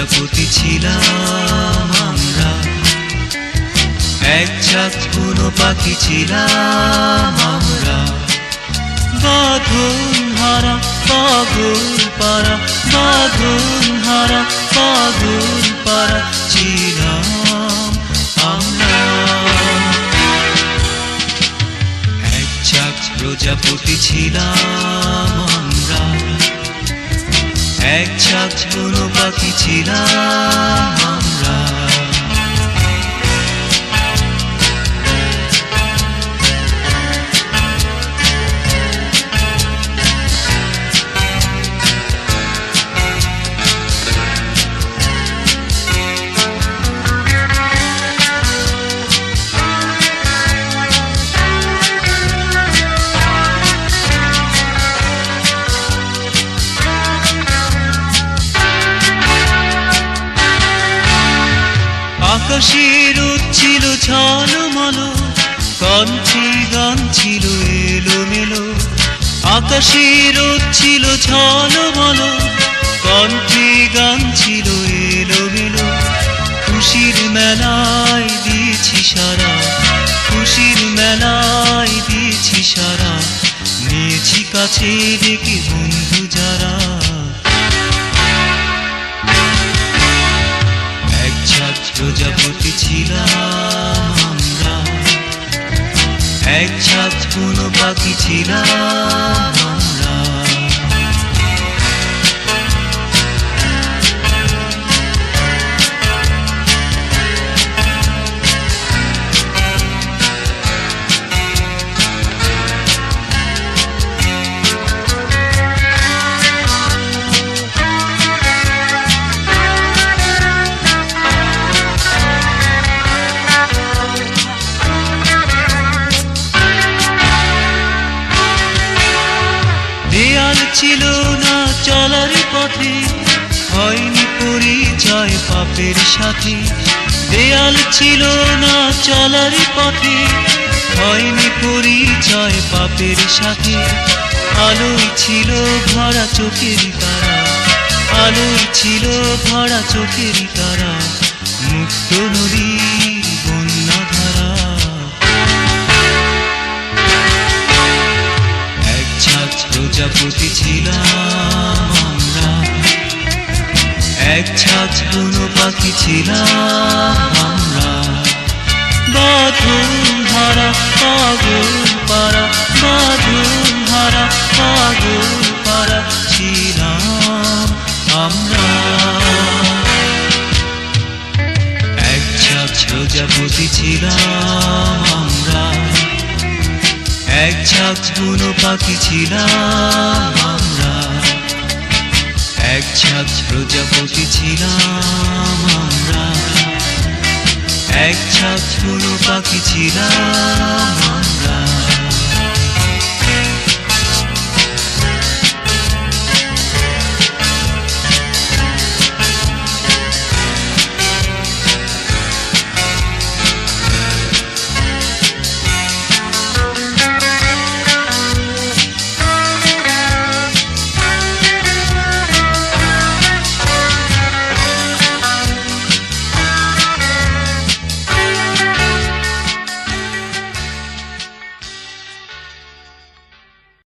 প্রজাপতি ছিলাম আমরা, এক ঝাঁক বুনো পাখি ছিলাম আমরা। বাঁধন হারা পাগল পারা, বাঁধন হারা পাগল পারা ছিলাম আমরা। এক ঝাঁক প্রজাপতি ছিলাম আমরা, এক ঝাঁক বুনো পাখি ছিলাম আমরা। আকাশের ছিল ঝলমল, কণ্ঠে গান ছিল এলোমেলো। আকাশের ছিল ঝলমল, কণ্ঠে গান ছিল এলোমেলো। খুশির মেলায় দিয়েছি সারা, খুশির মেলায় দিয়েছি সারা, নিয়েছি কাছে ডেকে বন্ধু যারা। প্রজাপতি ছিলাম আমরা, এক ঝাঁক বুনো পাখি ছিলাম আমরা। দেয়াল ছিল না চলার পথে, হয়নি পরিচয় পাপের সাথে। দেয়াল ছিল না চলার পথে, হয়নি পরিচয় পাপের সাথে। আলোয় ছিল ভরা চোখের তারা, আলোয় ছিল ভরা চোখের তারা, মুক্ত নদীর বন্যা ধারা। প্রজাপতি ছিলাম আমরা, এক ঝাঁক বুনো পাখি ছিলাম আমরা। বাঁধন হারা পাগল পারা, বাঁধন হারা পাগল পারা ছিলাম আমরা। এক ঝাঁক প্রজাপতি ছিলাম আমরা, এক ঝাঁক বুনো পাখি ছিলাম আমরা। এক ঝাঁক প্রজাপতি ছিলাম আমরা, এক ঝাঁক বুনো পাখি ছিলাম আমরা।